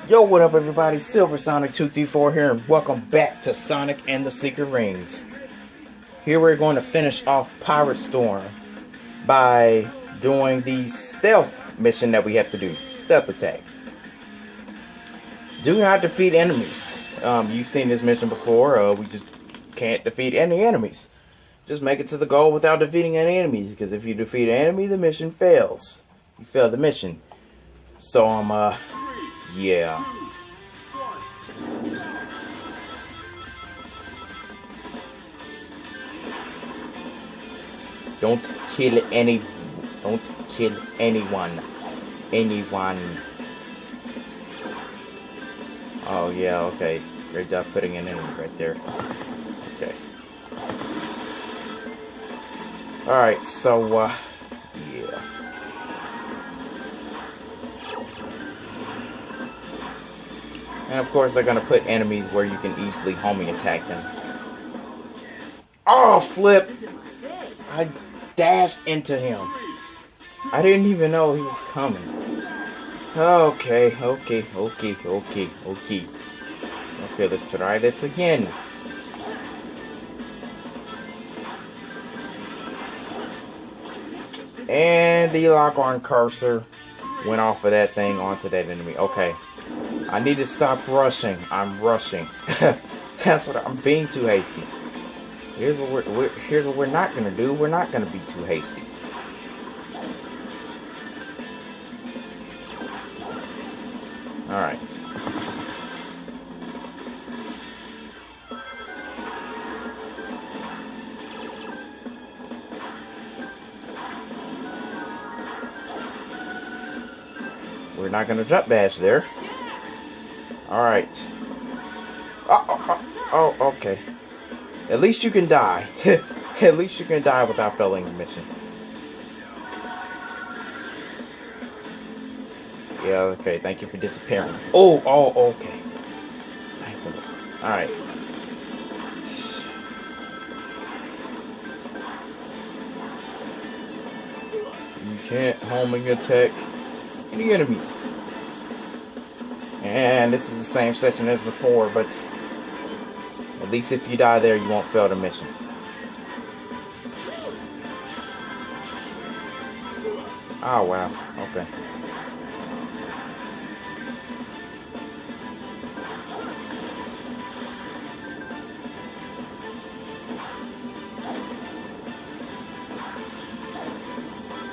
Yo, what up everybody? Silver Sonic 234 here, and welcome back to Sonic and the Secret Rings. Here we're going to finish off Pirate Storm by doing the stealth mission that we have to do. Stealth attack. Do not defeat enemies. You've seen this mission before. We just can't defeat any enemies. Just make it to the goal without defeating any enemies, because if you defeat an enemy, the mission fails. You fail the mission. So, yeah. Don't kill anyone. Oh yeah, okay. Great job putting an enemy right there. Okay. Alright, so yeah. And of course they're gonna put enemies where you can easily homing attack them. Oh, flip! I dashed into him. I didn't even know he was coming. Okay. Okay, let's try this again. And the lock-on cursor went off of that thing onto that enemy. Okay. I need to stop rushing. I'm rushing. That's what I'm being too hasty. Here's what we're not gonna do. We're not gonna be too hasty. All right. We're not gonna jump dash there. All right. Oh, okay. At least you can die. At least you can die without failing the mission. Yeah, okay. Thank you for disappearing. Oh, okay. Alright. You can't homing attack any enemies. And this is the same section as before, but at least if you die there, you won't fail the mission. Oh, wow. Okay.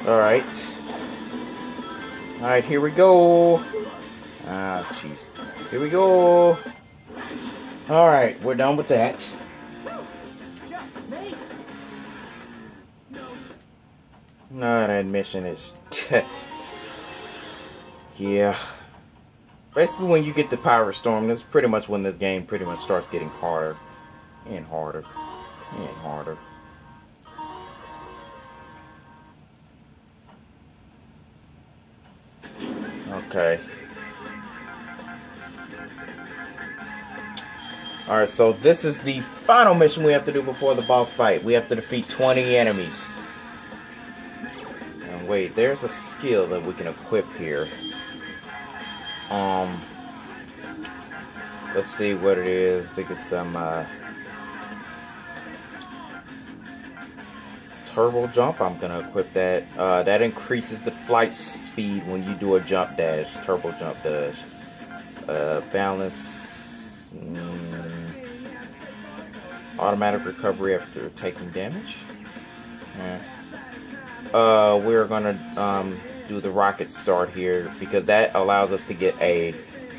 Alright. Alright, here we go. Ah, jeez. Here we go. Alright, we're done with that. No, that mission is... yeah. Basically, when you get to Pirate Storm, that's pretty much when this game pretty much starts getting harder. And harder. And harder. Okay. Alright, so this is the final mission we have to do before the boss fight. We have to defeat 20 enemies. And wait, there's a skill that we can equip here. Let's see what it is. I think it's some turbo jump. I'm gonna equip that. That increases the flight speed when you do a jump dash. Turbo jump dash. Balance. Automatic recovery after taking damage. We're gonna do the rocket start here, because that allows us to get a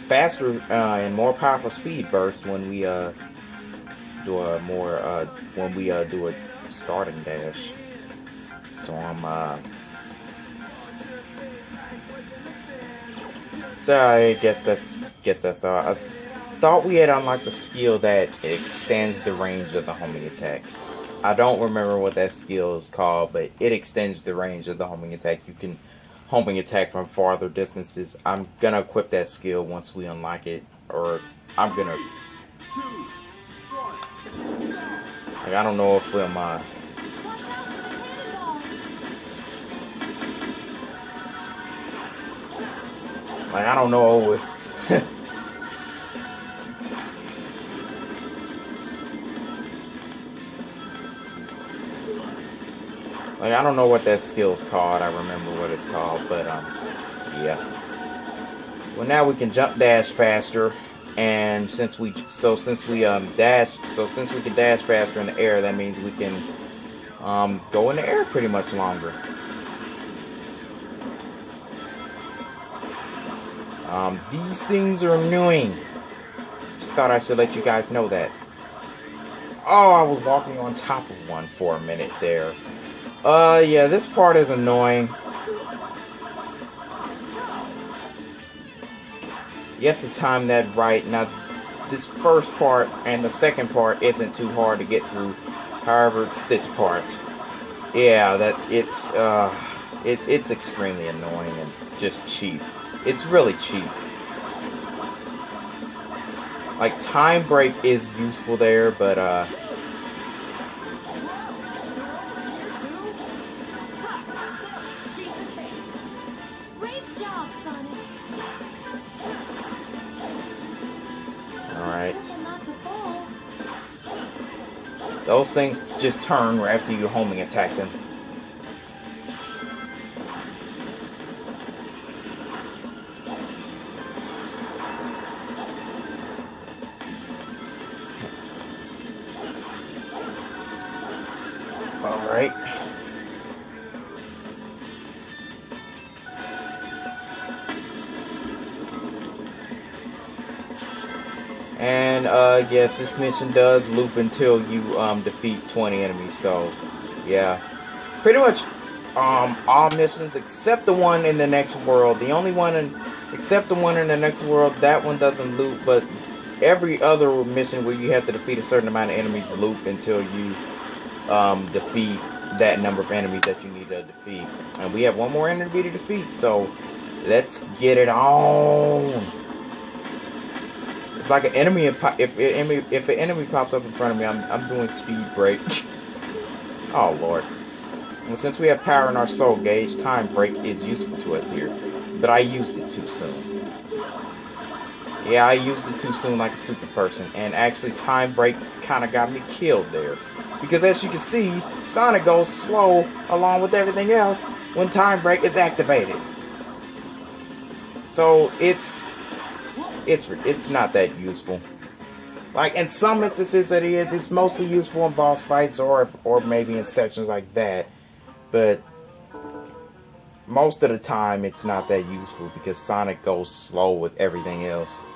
faster and more powerful speed burst when we do a starting dash. So so I guess that's all. I thought we had unlocked the skill that extends the range of the homing attack. I don't remember what that skill is called, but it extends the range of the homing attack. You can homing attack from farther distances. I'm gonna equip that skill once we unlock it, or I'm gonna... like, I don't know if I'm Like, I don't know if Like, I don't know what that skill's called. I remember what it's called, but yeah. Well, now we can jump dash faster, and since we can dash faster in the air, that means we can go in the air pretty much longer. These things are annoying. Just thought I should let you guys know that. Oh, I was walking on top of one for a minute there. Yeah, this part is annoying. You have to time that right. Now, this first part and the second part isn't too hard to get through. However, it's this part. Yeah, it's extremely annoying and just cheap. It's really cheap. Like, time break is useful there, but alright. Those things just turn after you homing attack them. Alright. And yes, this mission does loop until you defeat 20 enemies. So yeah, pretty much all missions except the one in the next world. The only one except the one in the next world, that one doesn't loop, but every other mission where you have to defeat a certain amount of enemies loop until you defeat that number of enemies that you need to defeat. And we have one more enemy to defeat, so let's get it on. If like an enemy, if an enemy pops up in front of me, I'm doing speed break. Oh Lord. Well, since we have power in our soul gauge, time break is useful to us here. But I used it too soon. Yeah, I used it too soon like a stupid person. And actually, time break kind of got me killed there. Because as you can see, Sonic goes slow along with everything else when time break is activated. So it's not that useful. Like in some instances that it is, it's mostly useful in boss fights or maybe in sections like that. But most of the time it's not that useful because Sonic goes slow with everything else.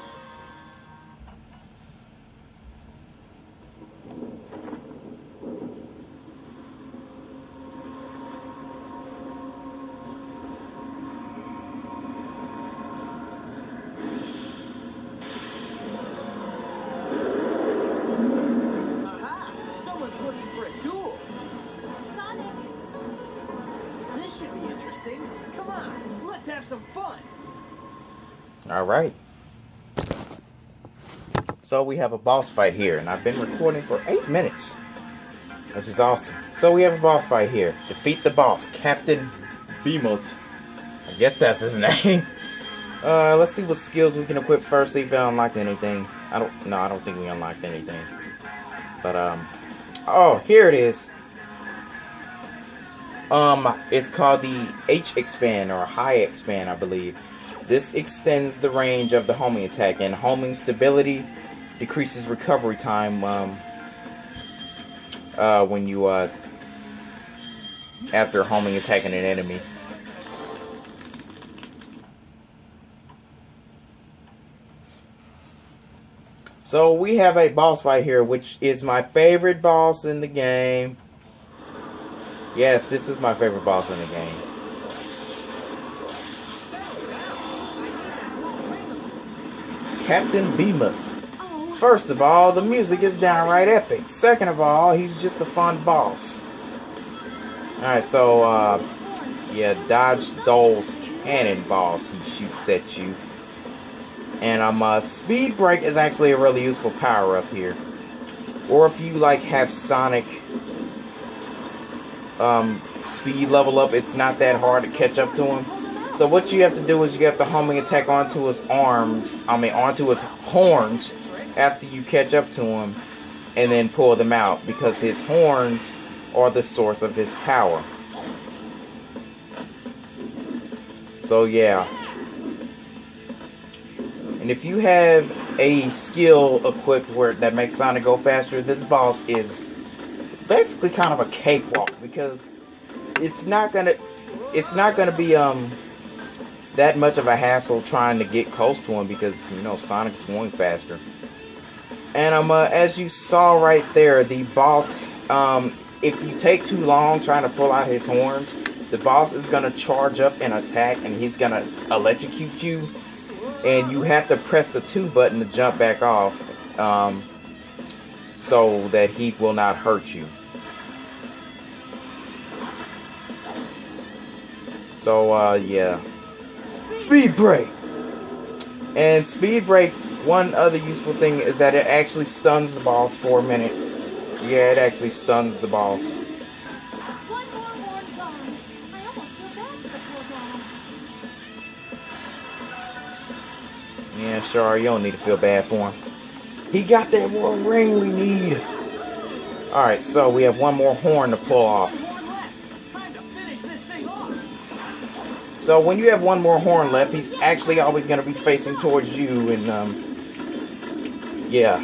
Alright. So we have a boss fight here, and I've been recording for 8 minutes. Which is awesome. So we have a boss fight here. Defeat the boss, Captain Bemoth. I guess that's his name. Let's see what skills we can equip first, see if I unlocked anything. I don't think we unlocked anything. But oh, here it is. It's called the H expand or high expand, I believe. This extends the range of the homing attack, and homing stability decreases recovery time when you after homing attacking an enemy. So we have a boss fight here, which is my favorite boss in the game. Yes, this is my favorite boss in the game. Captain Bemoth. First of all, the music is downright epic. Second of all, he's just a fun boss. Alright, so, yeah, dodge Dole's cannon boss. He shoots at you. And, speed break is actually a really useful power-up here. Or if you, like, have Sonic, speed level up, it's not that hard to catch up to him. So what you have to do is you have to homing attack onto his onto his horns after you catch up to him, and then pull them out because his horns are the source of his power. So yeah. And if you have a skill equipped that makes Sonic go faster, this boss is basically kind of a cakewalk, because it's not gonna be that much of a hassle trying to get close to him, because Sonic is going faster. And as you saw right there, the boss, if you take too long trying to pull out his horns, the boss is gonna charge up and attack, and he's gonna electrocute you, and you have to press the 2 button to jump back off, so that he will not hurt you. So yeah. Speed break. And speed break, one other useful thing is that it actually stuns the boss for a minute. Yeah, it actually stuns the boss. One more horn gone. I almost feel bad for the poor guy. Yeah, sure, you don't need to feel bad for him. He got that one ring we need. Alright, so we have one more horn to pull off. So when you have one more horn left, he's actually always going to be facing towards you, and yeah.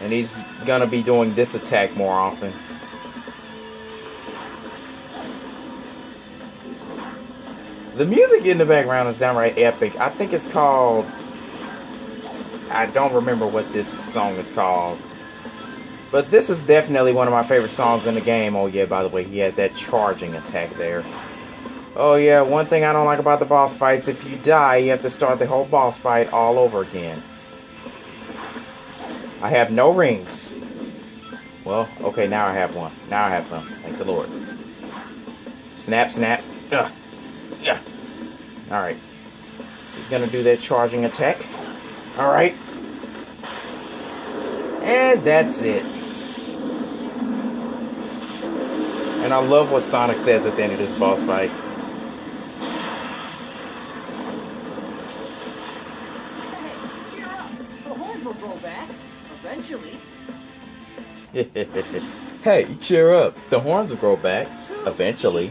And he's going to be doing this attack more often. The music in the background is downright epic. I think it's called... I don't remember what this song is called. But this is definitely one of my favorite songs in the game. Oh yeah, by the way, he has that charging attack there. Oh yeah, one thing I don't like about the boss fights, if you die, you have to start the whole boss fight all over again. I have no rings. Well, okay, now I have one. Now I have some. Thank the Lord. Snap, snap. Ugh. Yeah. Alright. He's gonna do that charging attack. Alright. And that's it. And I love what Sonic says at the end of this boss fight. Hey, cheer up. The horns will grow back. Eventually. Hey, cheer up. The horns will grow back. Eventually.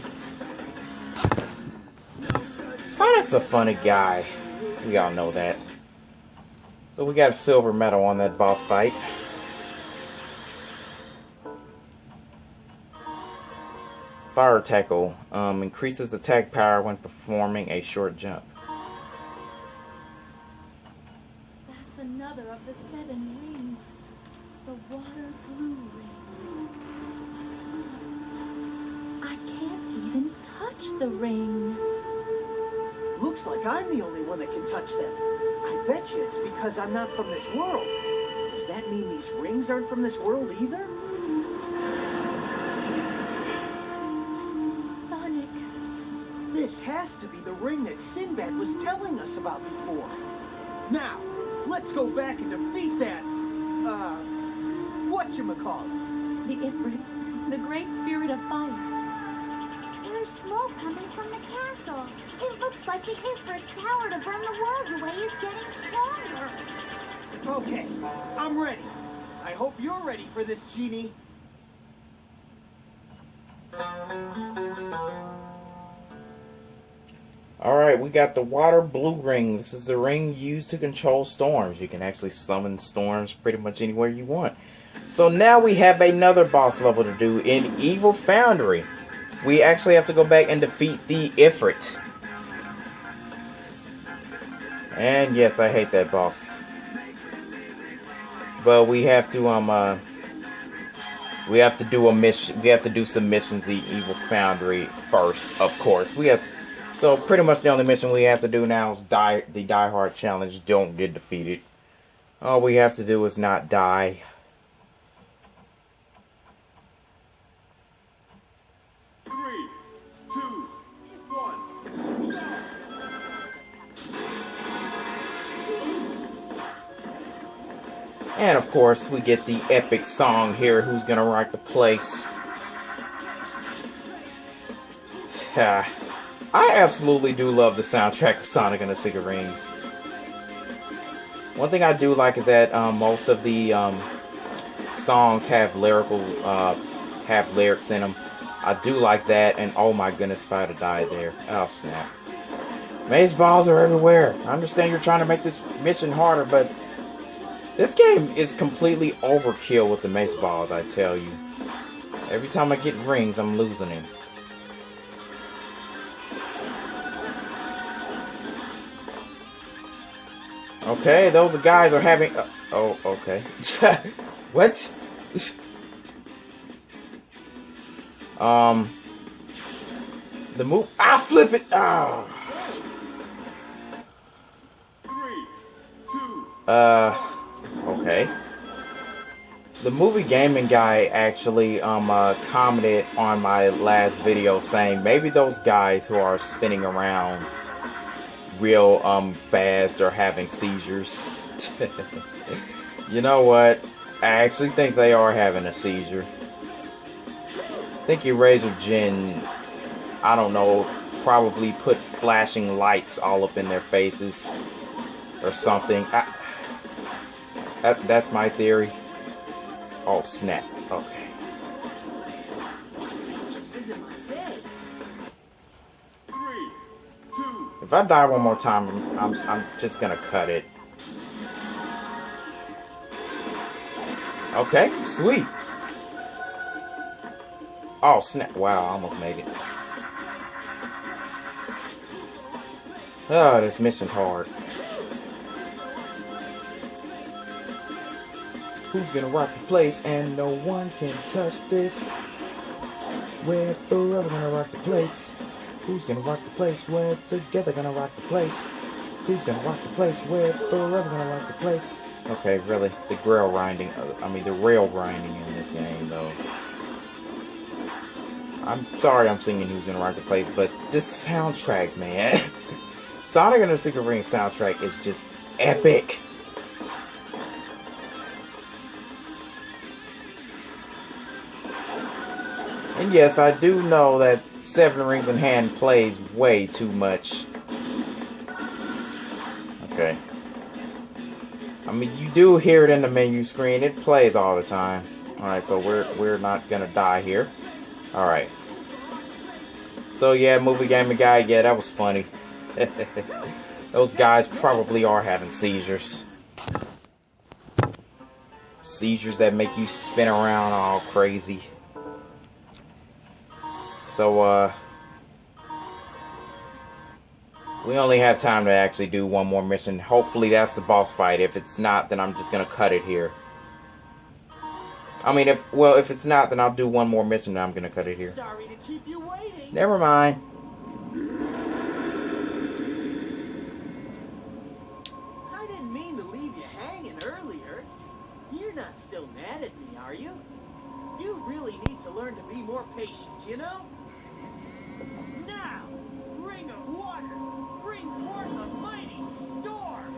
Sonic's a funny guy. We all know that. So we got a silver medal on that boss fight. Fire tackle increases attack power when performing a short jump. That's another of the 7 rings. The water blue ring. I can't even touch the ring. Looks like I'm the only one that can touch them. I bet you it's because I'm not from this world. Does that mean these rings aren't from this world either? Sonic. This has to be the ring that Sinbad was telling us about before. Now, let's go back and defeat that, whatchamacallit? The Ifrit. The great spirit of fire. There's smoke coming from the castle. It looks like the Ifrit's power to burn the world away is getting stronger. Okay, I'm ready. I hope you're ready for this, Genie. Alright, we got the water blue ring. This is the ring used to control storms. You can actually summon storms pretty much anywhere you want. So now we have another boss level to do in Evil Foundry. We actually have to go back and defeat the Ifrit. And yes, I hate that boss. But we have to do a mission. We have to do some missions in Evil Foundry first, of course. So pretty much the only mission we have to do now is the Die Hard challenge. Don't get defeated. All we have to do is not die. And of course, we get the epic song here, Who's Gonna Rock the Place. I absolutely do love the soundtrack of Sonic and the Secret Rings. One thing I do like is that most of the songs have have lyrics in them. I do like that, and oh my goodness, if I had died there. Oh snap. Maze balls are everywhere. I understand you're trying to make this mission harder, but this game is completely overkill with the mace balls, I tell you. Every time I get rings, I'm losing him. Okay, those guys are having... oh, okay. What? The move... I'll flip it! Ah! Okay. The movie gaming guy actually commented on my last video saying maybe those guys who are spinning around real fast are having seizures. You know what? I actually think they are having a seizure. I think Eraser Jin, I don't know, probably put flashing lights all up in their faces or something. That's my theory. Oh snap! Okay. This isn't my day. 3, 2. If I die one more time, I'm just gonna cut it. Okay, sweet. Oh snap! Wow, I almost made it. Oh, this mission's hard. Who's gonna rock the place? And no one can touch this. We're forever gonna rock the place. Who's gonna rock the place? We're together gonna rock the place. Who's gonna rock the place? We're forever gonna rock the place. Okay, really, the rail grinding. The rail grinding in this game, though. I'm sorry, I'm singing "Who's Gonna Rock the Place," but this soundtrack, man, Sonic and the Secret Rings soundtrack is just epic. And yes, I do know that Seven Rings in Hand plays way too much. Okay. I mean, you do hear it in the menu screen. It plays all the time. Alright, so we're not gonna die here. Alright. So yeah, movie gaming guy, yeah, that was funny. Those guys probably are having seizures. Seizures that make you spin around all crazy. So, we only have time to actually do one more mission. Hopefully that's the boss fight. If it's not, then I'm just gonna cut it here. I mean, if it's not, then I'll do one more mission and I'm gonna cut it here. Sorry to keep you waiting. Never mind. I didn't mean to leave you hanging earlier. You're not still mad at me, are you? You really need to learn to be more patient, you know? Now, ring of water, bring forth a mighty storm.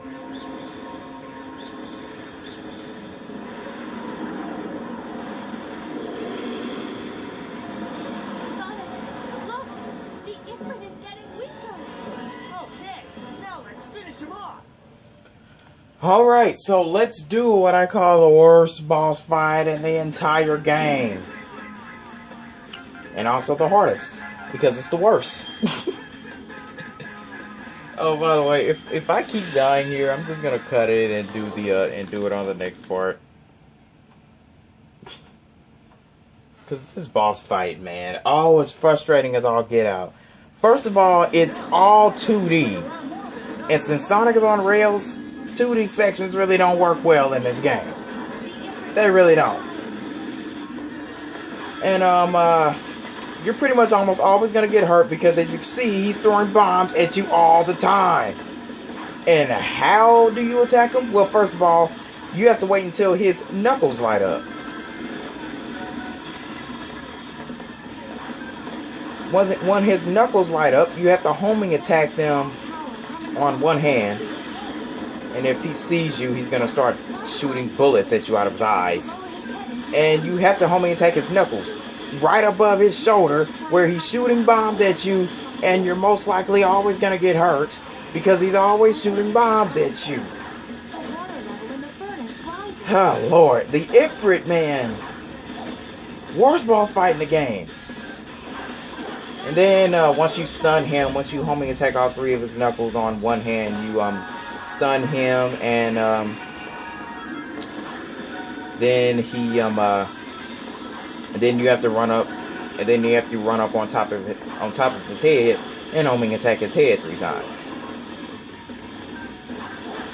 Sonic, look! The Ifrit is getting weaker! Okay, now let's finish him off. Alright, so let's do what I call the worst boss fight in the entire game. And also the hardest, because it's the worst. Oh, by the way, if I keep dying here, I'm just gonna cut it and do it on the next part. Cause this boss fight, man, oh, it's frustrating as all get out. First of all, it's all 2D, and since Sonic is on rails, 2D sections really don't work well in this game. They really don't. And you're pretty much almost always gonna get hurt because, as you can see, he's throwing bombs at you all the time. And how do you attack him? Well, first of all, you have to wait until his knuckles light up. When his knuckles light up, you have to homing attack them on one hand. And if he sees you, he's gonna start shooting bullets at you out of his eyes. And you have to homing attack his knuckles right above his shoulder, where he's shooting bombs at you, and you're most likely always gonna get hurt because he's always shooting bombs at you. The water level in the furnace rises. Oh Lord, the Ifrit, man. Worst boss fight in the game. And then once you stun him, once you homing attack all three of his knuckles on one hand, you stun him, and then he and then you have to run up, and then you have to run up on top of his head and homing attack his head 3 times.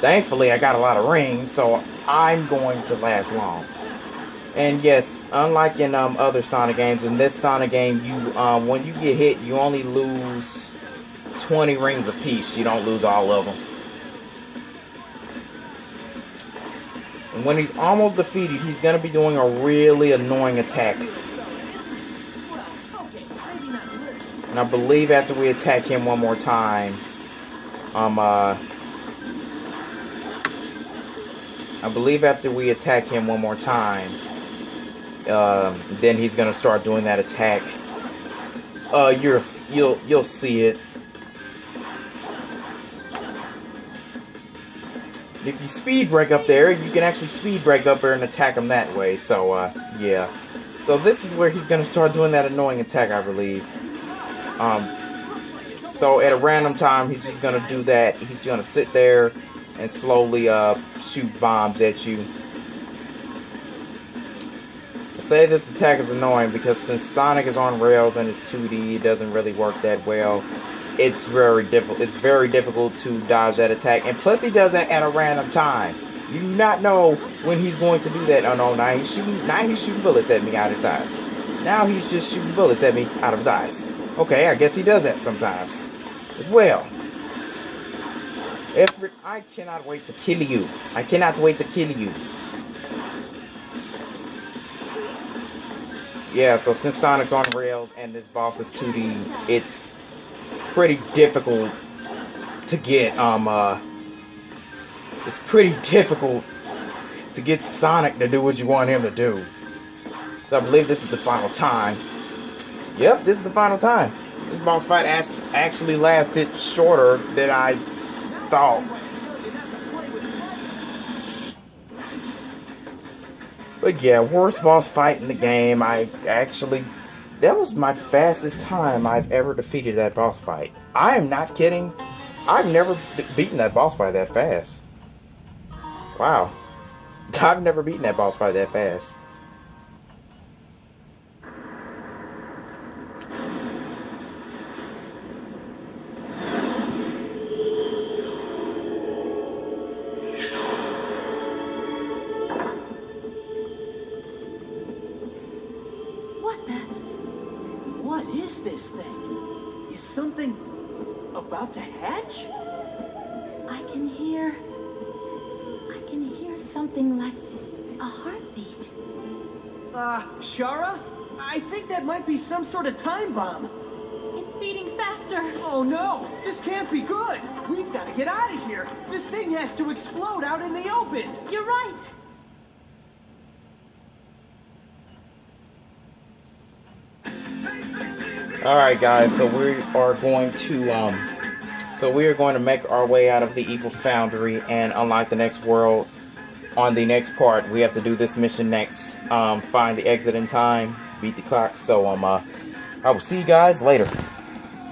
Thankfully, I got a lot of rings, so I'm going to last long. And yes, unlike in other Sonic games, in this Sonic game, you when you get hit, you only lose 20 rings apiece. You don't lose all of them. And when he's almost defeated, he's gonna be doing a really annoying attack. And I believe after we attack him one more time, I believe after we attack him one more time, then he's gonna start doing that attack. You'll see it. If you speed break up there, you can actually speed break up there and attack him that way. So yeah. So this is where he's gonna start doing that annoying attack, I believe. So at a random time, he's just gonna do that. He's gonna sit there and slowly shoot bombs at you. I say this attack is annoying because since Sonic is on rails and it's 2D, it doesn't really work that well. It's very difficult to dodge that attack, and plus he does that at a random time. You do not know when he's going to do that. Oh no, now he's shooting bullets at me out of his eyes. Now he's just shooting bullets at me out of his eyes. Okay, I guess he does that sometimes as well. Ifrit, I cannot wait to kill you. I cannot wait to kill you. Yeah, so since Sonic's on rails and this boss is 2D, it's pretty difficult to get it's pretty difficult to get Sonic to do what you want him to do. So I believe this is the final time. Yep, this is the final time. This boss fight actually lasted shorter than I thought. But yeah, worst boss fight in the game. That was my fastest time I've ever defeated that boss fight. I am not kidding. I've never beaten that boss fight that fast. Wow. I've never beaten that boss fight that fast. What is this thing? Is something about to hatch? I can hear something like a heartbeat. Shara? I think that might be some sort of time bomb. It's beating faster. Oh no, this can't be good. We've got to get out of here. This thing has to explode out in the open. You're right. Alright guys, so we are going to make our way out of the evil foundry and unlock the next world. On the next part, we have to do this mission next. Find the exit in time, beat the clock. So I will see you guys later.